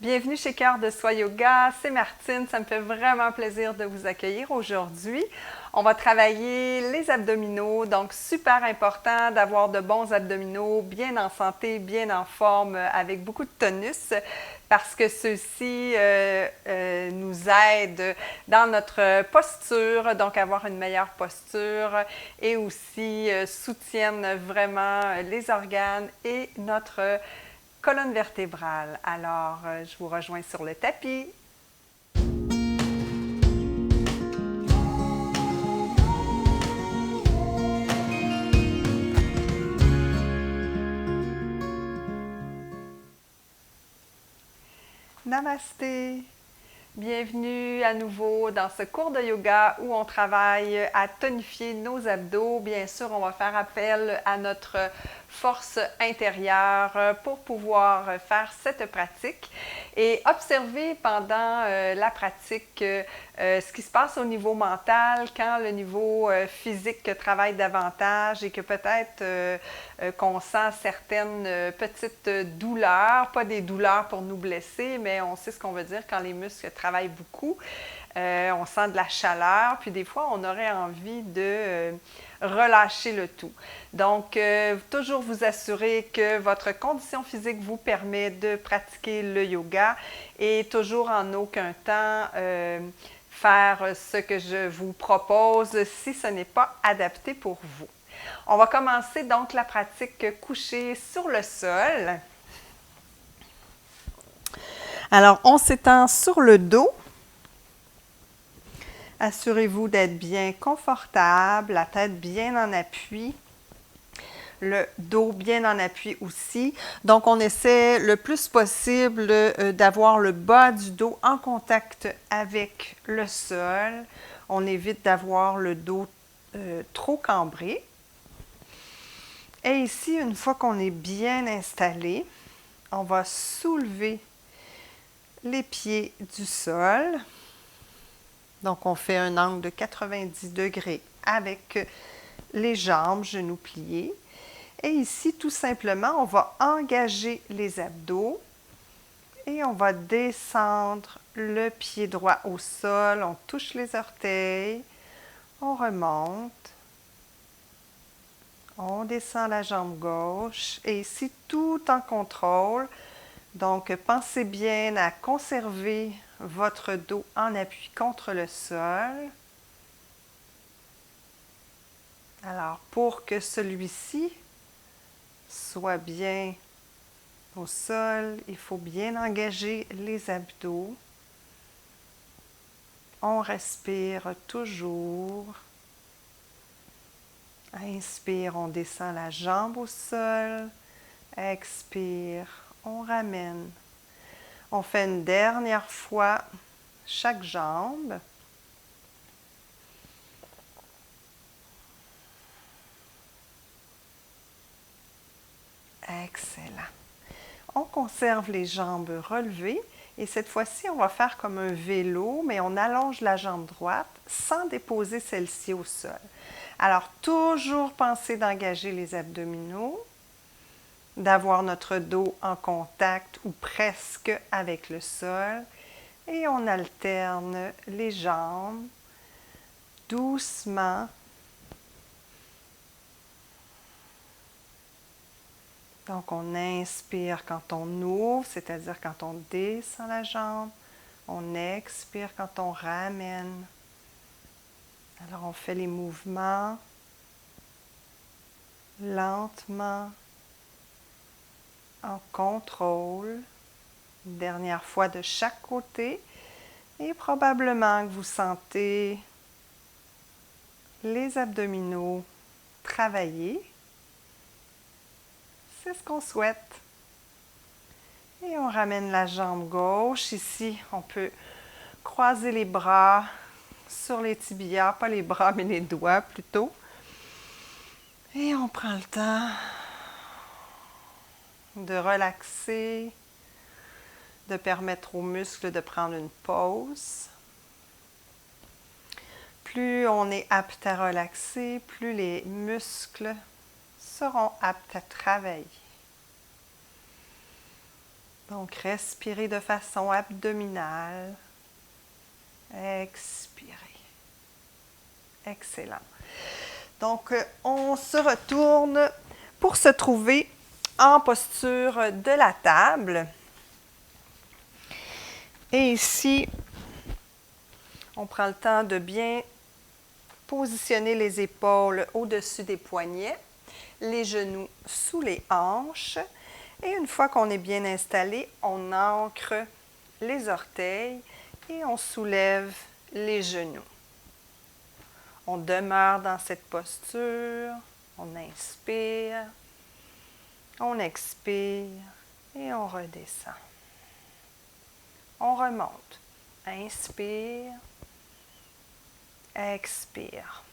Bienvenue chez Cœur de Soi Yoga, c'est Martine, ça me fait vraiment plaisir de vous accueillir aujourd'hui. On va travailler les abdominaux, donc super important d'avoir de bons abdominaux, bien en santé, bien en forme, avec beaucoup de tonus, parce que ceux-ci nous aident dans notre posture, donc avoir une meilleure posture, et aussi soutiennent vraiment les organes et notre colonne vertébrale. Alors, je vous rejoins sur le tapis. Namasté. Bienvenue à nouveau dans ce cours de yoga où on travaille à tonifier nos abdos. Bien sûr, on va faire appel à notre force intérieure pour pouvoir faire cette pratique et observer pendant la pratique ce qui se passe au niveau mental quand le niveau physique travaille davantage et que peut-être qu'on sent certaines petites douleurs, pas des douleurs pour nous blesser, mais on sait ce qu'on veut dire quand les muscles travaillent beaucoup. On sent de la chaleur, puis des fois, on aurait envie de relâcher le tout. Donc, toujours vous assurer que votre condition physique vous permet de pratiquer le yoga et toujours en aucun temps faire ce que je vous propose si ce n'est pas adapté pour vous. On va commencer donc la pratique couchée sur le sol. Alors, on s'étend sur le dos. Assurez-vous d'être bien confortable, la tête bien en appui, le dos bien en appui aussi. Donc, on essaie le plus possible d'avoir le bas du dos en contact avec le sol. On évite d'avoir le dos trop cambré. Et ici, une fois qu'on est bien installé, on va soulever les pieds du sol. Donc, on fait un angle de 90 degrés avec les jambes, genoux pliés. Et ici, tout simplement, on va engager les abdos et on va descendre le pied droit au sol. On touche les orteils, on remonte. On descend la jambe gauche et ici, tout en contrôle. Donc, pensez bien à conserver votre dos en appui contre le sol. Alors, pour que celui-ci soit bien au sol, il faut bien engager les abdos. On respire toujours. Inspire, on descend la jambe au sol. Expire, on ramène. On fait une dernière fois chaque jambe. Excellent. On conserve les jambes relevées et cette fois-ci, on va faire comme un vélo, mais on allonge la jambe droite sans déposer celle-ci au sol. Alors, toujours penser d'engager les abdominaux, d'avoir notre dos en contact ou presque avec le sol et on alterne les jambes doucement. Donc, on inspire quand on ouvre, c'est-à-dire quand on descend la jambe. On expire quand on ramène. Alors, on fait les mouvements lentement, en contrôle. Une dernière fois de chaque côté. Et probablement que vous sentez les abdominaux travailler. C'est ce qu'on souhaite. Et on ramène la jambe gauche. Ici, on peut croiser les bras sur les tibias, pas les bras, mais les doigts plutôt. Et on prend le temps de relaxer, de permettre aux muscles de prendre une pause. Plus on est apte à relaxer, plus les muscles seront aptes à travailler. Donc, respirez de façon abdominale. Expirez. Excellent. Donc, on se retourne pour se trouver en posture de la table. Et ici, on prend le temps de bien positionner les épaules au-dessus des poignets, les genoux sous les hanches. Et une fois qu'on est bien installé, on ancre les orteils et on soulève les genoux. On demeure dans cette posture, on inspire, on expire et on redescend. On remonte. Inspire, expire.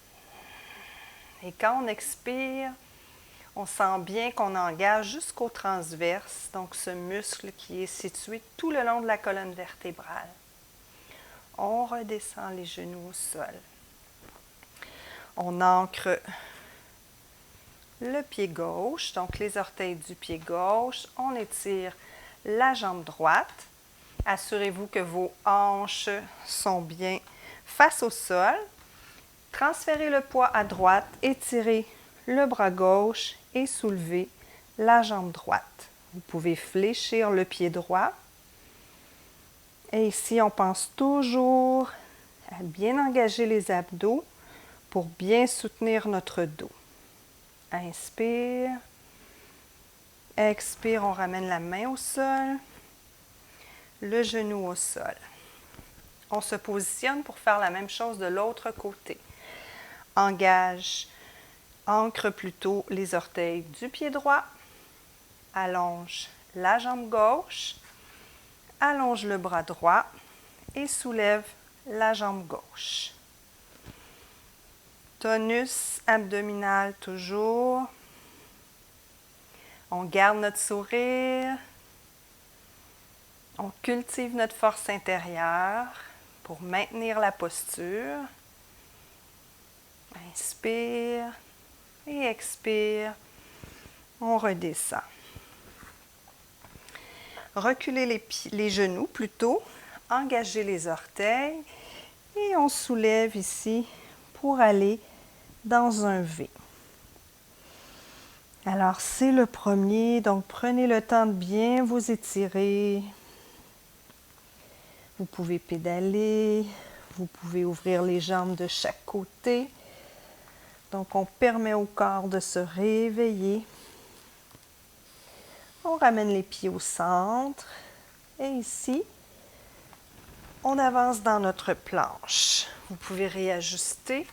Et quand on expire, on sent bien qu'on engage jusqu'au transverse, donc ce muscle qui est situé tout le long de la colonne vertébrale. On redescend les genoux au sol. On ancre le pied gauche, donc les orteils du pied gauche. On étire la jambe droite. Assurez-vous que vos hanches sont bien face au sol. Transférez le poids à droite, étirez le bras gauche et soulevez la jambe droite. Vous pouvez fléchir le pied droit. Et ici, on pense toujours à bien engager les abdos pour bien soutenir notre dos. Inspire. Expire, on ramène la main au sol, le genou au sol. On se positionne pour faire la même chose de l'autre côté. Ancre plutôt les orteils du pied droit, allonge la jambe gauche, allonge le bras droit et soulève la jambe gauche. Tonus abdominal toujours. On garde notre sourire. On cultive notre force intérieure pour maintenir la posture. Inspire et expire. On redescend. Reculez les genoux plutôt. Engagez les orteils. Et on soulève ici pour aller dans un V. Alors, c'est le premier. Donc, prenez le temps de bien vous étirer. Vous pouvez pédaler. Vous pouvez ouvrir les jambes de chaque côté. Donc, on permet au corps de se réveiller. On ramène les pieds au centre. Et ici, on avance dans notre planche. Vous pouvez réajuster.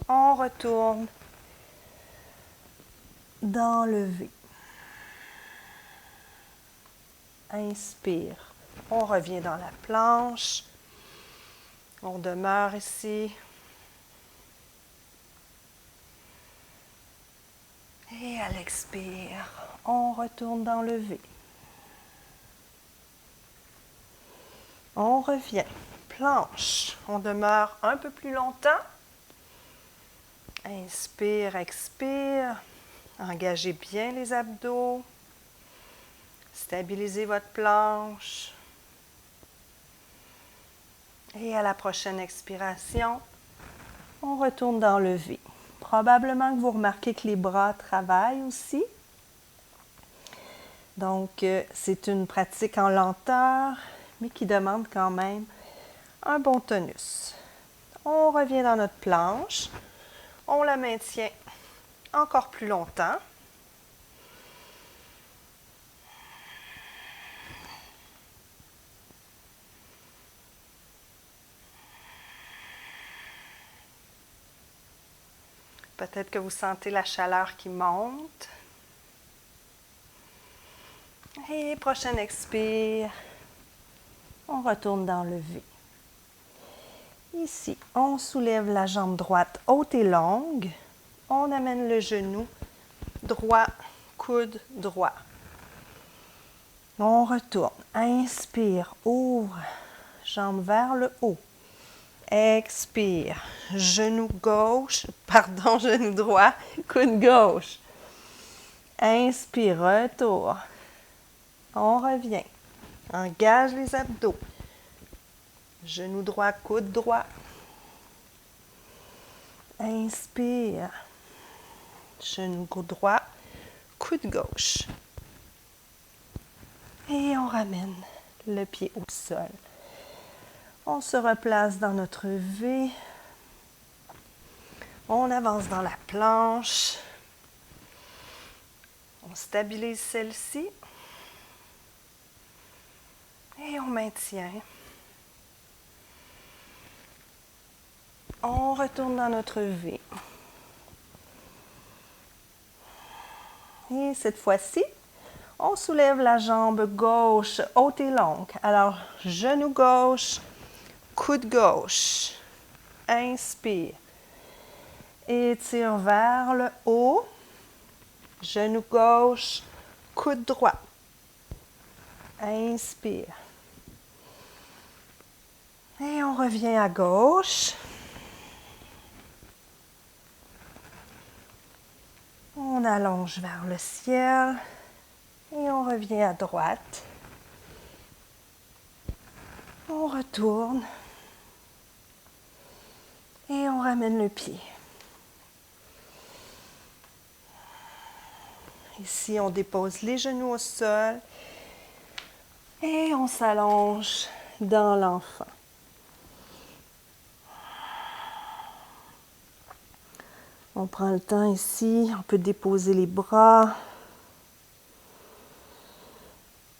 On retourne dans le V. Inspire. On revient dans la planche. On demeure ici. Et à l'expire, on retourne dans le V. On revient. Planche. On demeure un peu plus longtemps. Inspire, expire. Engagez bien les abdos. Stabilisez votre planche. Et à la prochaine expiration, on retourne dans le V. Probablement que vous remarquez que les bras travaillent aussi. Donc, c'est une pratique en lenteur, mais qui demande quand même un bon tonus. On revient dans notre planche. On la maintient encore plus longtemps. Peut-être que vous sentez la chaleur qui monte. Et prochaine expire, on retourne dans le V. Ici, on soulève la jambe droite haute et longue. On amène le genou droit, coude droit. On retourne. Inspire, ouvre, jambe vers le haut. Expire, genou droit, coude gauche. Inspire, retour. On revient. Engage les abdos. Genou droit, coude droit. Inspire. Genou droit, coude gauche. Et on ramène le pied au sol. On se replace dans notre V. On avance dans la planche. On stabilise celle-ci. Et on maintient. On retourne dans notre V. Et cette fois-ci, on soulève la jambe gauche haute et longue. Alors, genou gauche, coude gauche. Inspire. Étire vers le haut. Genou gauche, coude droit. Inspire. Et on revient à gauche. On allonge vers le ciel. Et on revient à droite. On retourne. Et on ramène le pied. Ici, on dépose les genoux au sol. Et on s'allonge dans l'enfant. On prend le temps ici, on peut déposer les bras.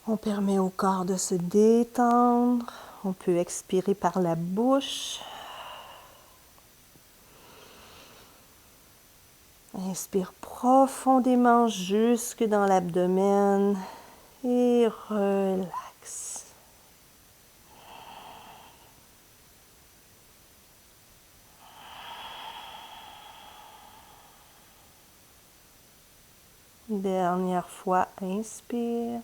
On permet au corps de se détendre. On peut expirer par la bouche. Inspire profondément jusque dans l'abdomen et relaxe. Dernière fois, inspire.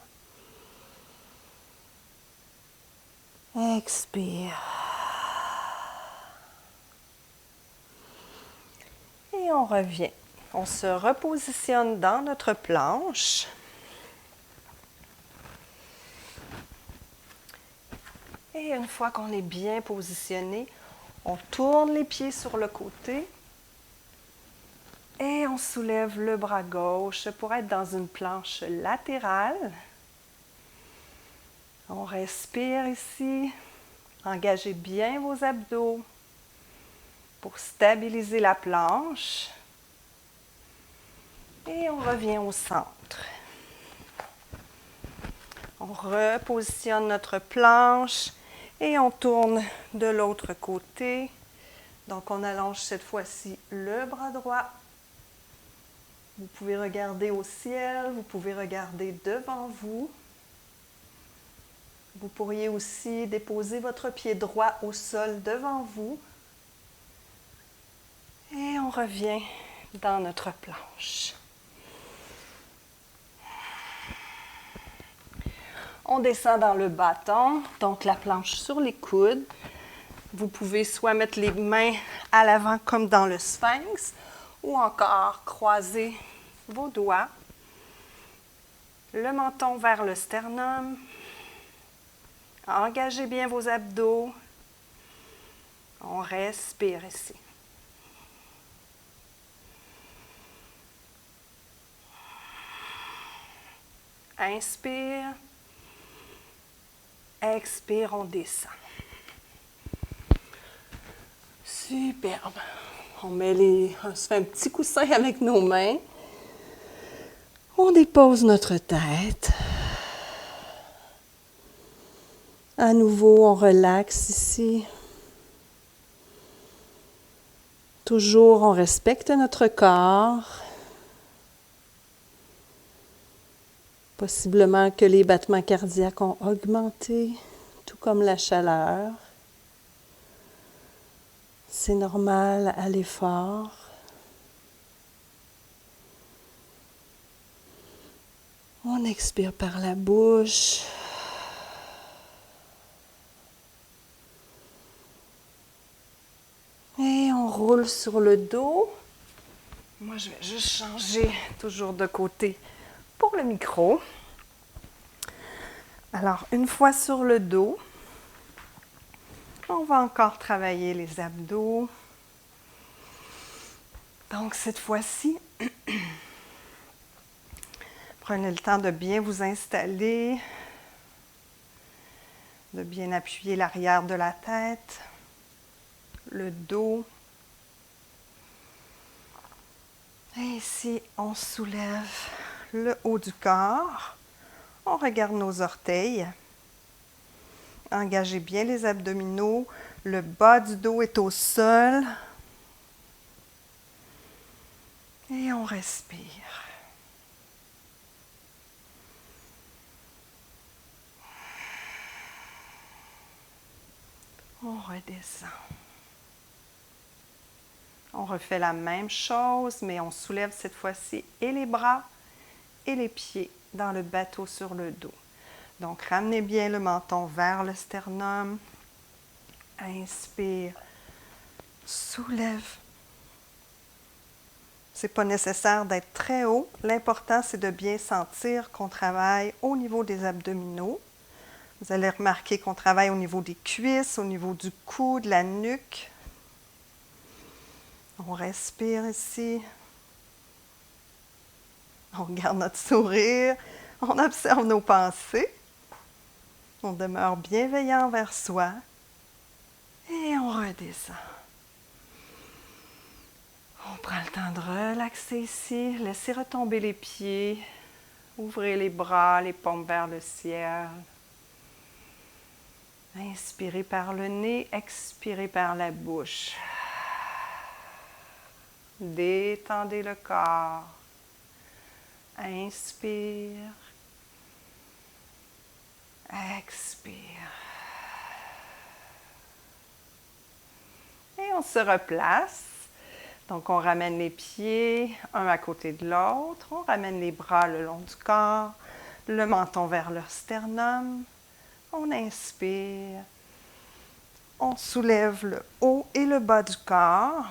Expire. Et on revient. On se repositionne dans notre planche. Et une fois qu'on est bien positionné, on tourne les pieds sur le côté. Et on soulève le bras gauche pour être dans une planche latérale. On respire ici. Engagez bien vos abdos pour stabiliser la planche. Et on revient au centre. On repositionne notre planche et on tourne de l'autre côté. Donc on allonge cette fois-ci le bras droit. Vous pouvez regarder au ciel, vous pouvez regarder devant vous. Vous pourriez aussi déposer votre pied droit au sol devant vous. Et on revient dans notre planche. On descend dans le bâton, donc la planche sur les coudes. Vous pouvez soit mettre les mains à l'avant comme dans le sphinx, ou encore croiser vos doigts. Le menton vers le sternum. Engagez bien vos abdos. On respire ici. Inspire. Expire, on descend. Superbe. On se fait un petit coussin avec nos mains. On dépose notre tête. À nouveau, on relaxe ici. Toujours, on respecte notre corps. Possiblement que les battements cardiaques ont augmenté, tout comme la chaleur. C'est normal à l'effort. On expire par la bouche. Et on roule sur le dos. Moi, je vais juste changer toujours de côté pour le micro. Alors, une fois sur le dos, on va encore travailler les abdos. Donc, cette fois-ci, prenez le temps de bien vous installer, de bien appuyer l'arrière de la tête, le dos. Et ici, on soulève le haut du corps. On regarde nos orteils. Engagez bien les abdominaux. Le bas du dos est au sol. Et on respire. On redescend. On refait la même chose, mais on soulève cette fois-ci et les bras et les pieds dans le bateau sur le dos. Donc, ramenez bien le menton vers le sternum. Inspire. Soulève. Ce n'est pas nécessaire d'être très haut. L'important, c'est de bien sentir qu'on travaille au niveau des abdominaux. Vous allez remarquer qu'on travaille au niveau des cuisses, au niveau du cou, de la nuque. On respire ici. On garde notre sourire. On observe nos pensées. On demeure bienveillant envers soi. Et on redescend. On prend le temps de relaxer ici. Laissez retomber les pieds. Ouvrez les bras, les paumes vers le ciel. Inspirez par le nez, expirez par la bouche. Détendez le corps. Inspire. Expire. Et on se replace. Donc, on ramène les pieds un à côté de l'autre. On ramène les bras le long du corps, le menton vers le sternum. On inspire. On soulève le haut et le bas du corps.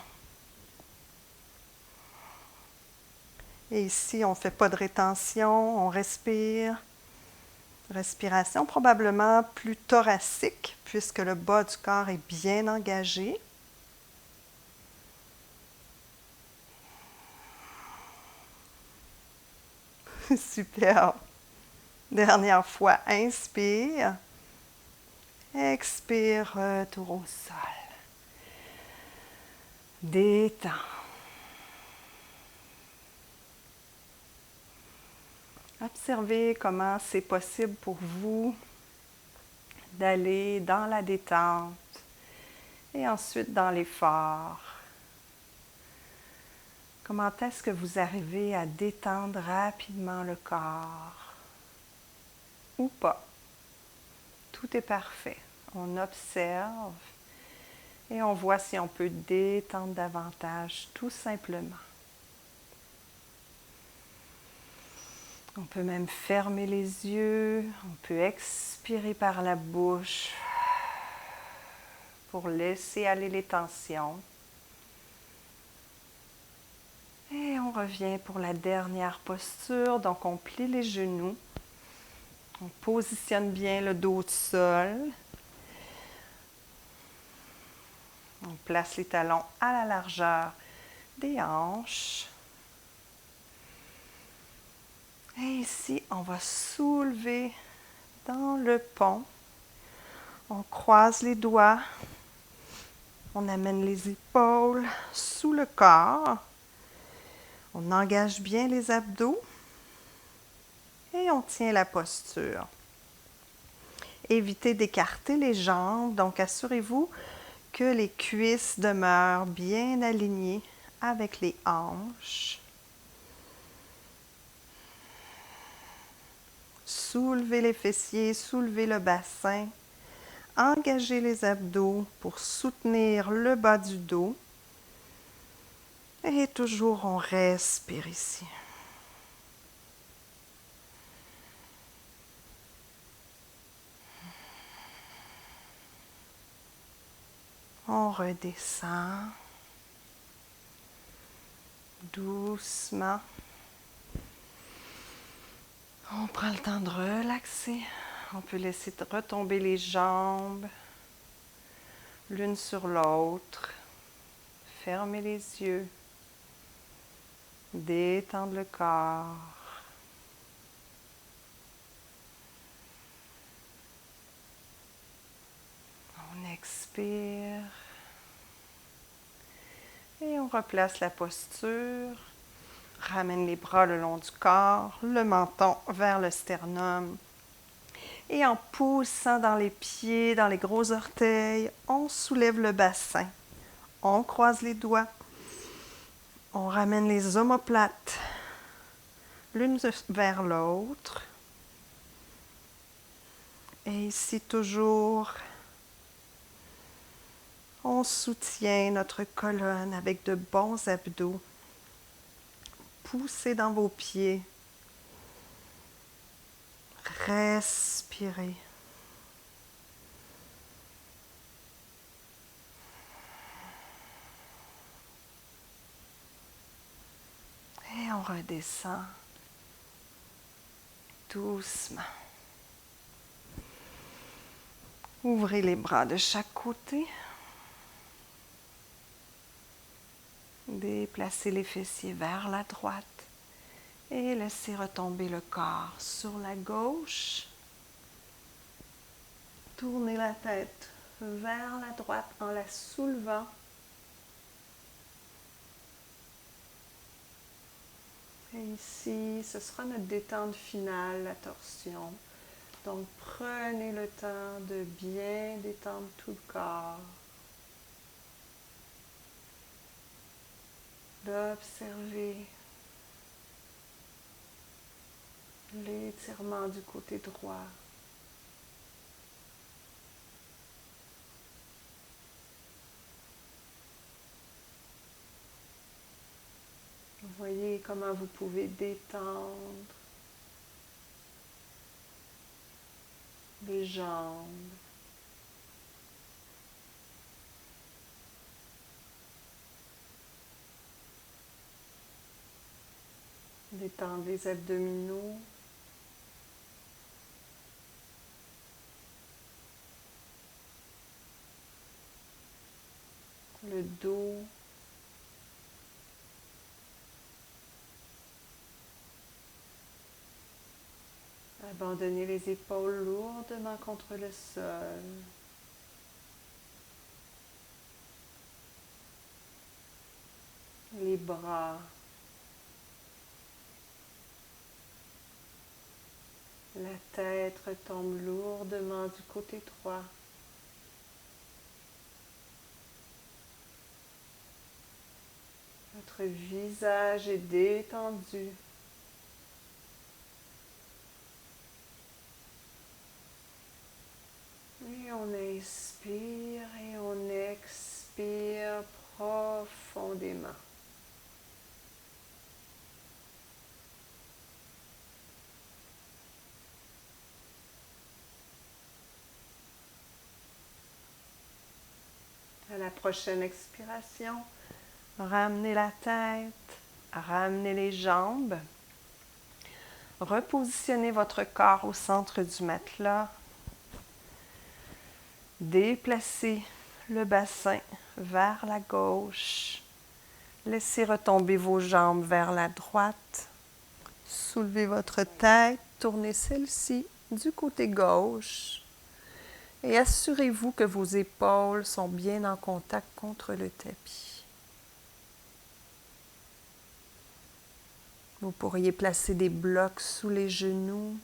Et ici, on ne fait pas de rétention, on respire. Respiration probablement plus thoracique puisque le bas du corps est bien engagé. Super. Dernière fois, inspire. Expire, retour au sol. Détends. Observez comment c'est possible pour vous d'aller dans la détente et ensuite dans l'effort. Comment est-ce que vous arrivez à détendre rapidement le corps ou pas? Tout est parfait. On observe et on voit si on peut détendre davantage, tout simplement. On peut même fermer les yeux, on peut expirer par la bouche pour laisser aller les tensions. Et on revient pour la dernière posture. Donc, on plie les genoux. On positionne bien le dos au sol. On place les talons à la largeur des hanches. Et ici, on va soulever dans le pont. On croise les doigts. On amène les épaules sous le corps. On engage bien les abdos. Et on tient la posture. Évitez d'écarter les jambes. Donc, assurez-vous que les cuisses demeurent bien alignées avec les hanches. Soulevez les fessiers, soulevez le bassin. Engagez les abdos pour soutenir le bas du dos. Et toujours, on respire ici. On redescend doucement. On prend le temps de relaxer. On peut laisser retomber les jambes l'une sur l'autre. Fermer les yeux. Détendre le corps. On expire. Et on replace la posture. Ramène les bras le long du corps, le menton vers le sternum. Et en poussant dans les pieds, dans les gros orteils, on soulève le bassin. On croise les doigts. On ramène les omoplates l'une vers l'autre. Et ici toujours, on soutient notre colonne avec de bons abdos. Poussez dans vos pieds. Respirez. Et on redescend doucement. Ouvrez les bras de chaque côté. Déplacez les fessiers vers la droite et laissez retomber le corps sur la gauche. Tournez la tête vers la droite en la soulevant. Et ici, ce sera notre détente finale, la torsion. Donc, prenez le temps de bien détendre tout le corps. D'observer l'étirement du côté droit. Voyez comment vous pouvez détendre les jambes. Détendre les abdominaux. Le dos. Abandonnez les épaules lourdement contre le sol. Les bras. La tête retombe lourdement du côté droit. Votre visage est détendu. Et on inspire et on expire profondément. À la prochaine expiration, ramenez la tête, ramenez les jambes. Repositionnez votre corps au centre du matelas. Déplacez le bassin vers la gauche. Laissez retomber vos jambes vers la droite. Soulevez votre tête, tournez celle-ci du côté gauche. Et assurez-vous que vos épaules sont bien en contact contre le tapis. Vous pourriez placer des blocs sous les genoux.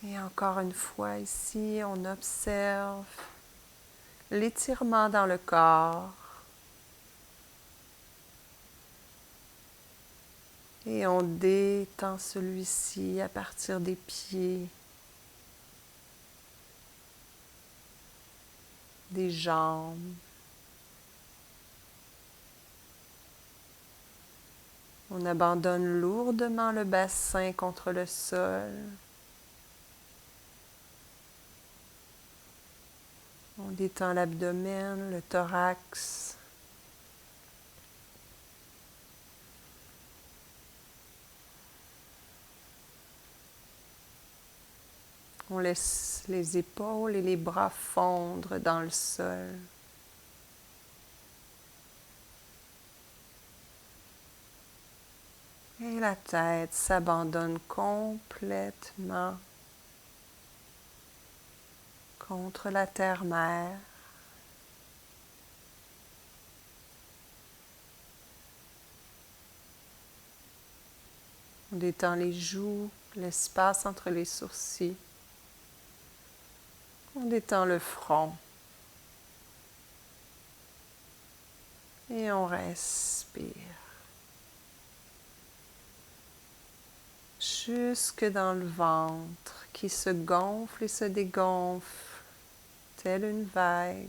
Et encore une fois ici, on observe l'étirement dans le corps. Et on détend celui-ci à partir des pieds, des jambes. On abandonne lourdement le bassin contre le sol. On détend l'abdomen, le thorax. On laisse les épaules et les bras fondre dans le sol. Et la tête s'abandonne complètement contre la terre-mère. On détend les joues, l'espace entre les sourcils. On détend le front. Et on respire. Jusque dans le ventre qui se gonfle et se dégonfle, telle une vague.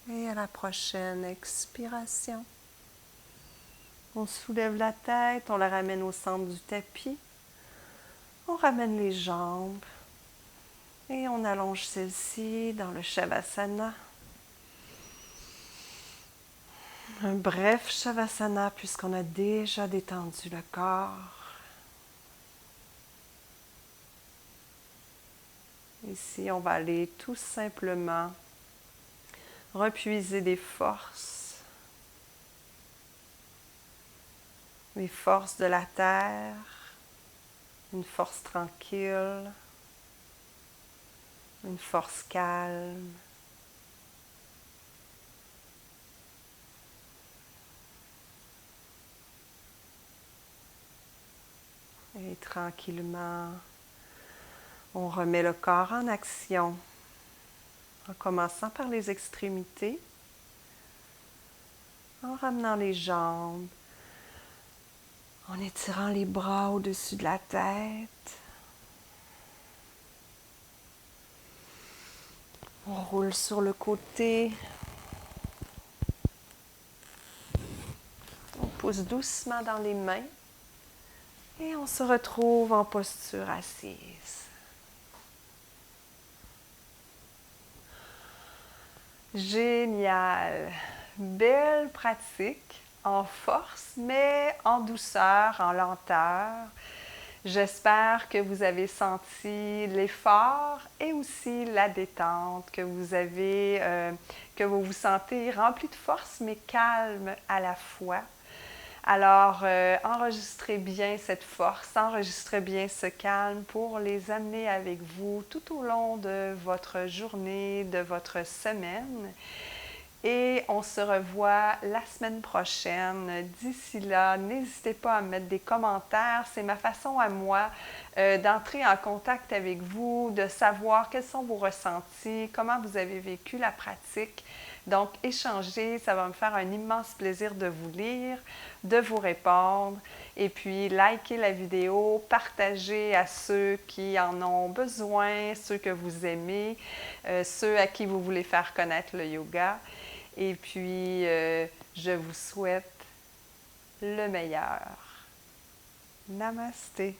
Et à la prochaine expiration, on soulève la tête, on la ramène au centre du tapis, on ramène les jambes et on allonge celle-ci dans le Shavasana. Un bref Shavasana puisqu'on a déjà détendu le corps. Ici, on va aller tout simplement repuiser des forces. Les forces de la terre, une force tranquille, une force calme. Et tranquillement, on remet le corps en action, en commençant par les extrémités, en ramenant les jambes, en étirant les bras au-dessus de la tête. On roule sur le côté. On pousse doucement dans les mains. Et on se retrouve en posture assise. Génial! Belle pratique, en force, mais en douceur, en lenteur. J'espère que vous avez senti l'effort et aussi la détente, que vous vous sentez rempli de force, mais calme à la fois. Alors, enregistrez bien cette force, enregistrez bien ce calme pour les amener avec vous tout au long de votre journée, de votre semaine. Et on se revoit la semaine prochaine. D'ici là, n'hésitez pas à mettre des commentaires. C'est ma façon à moi d'entrer en contact avec vous, de savoir quels sont vos ressentis, comment vous avez vécu la pratique. Donc, échangez, ça va me faire un immense plaisir de vous lire, de vous répondre. Et puis, likez la vidéo, partagez à ceux qui en ont besoin, ceux que vous aimez, ceux à qui vous voulez faire connaître le yoga. Et puis, je vous souhaite le meilleur. Namasté.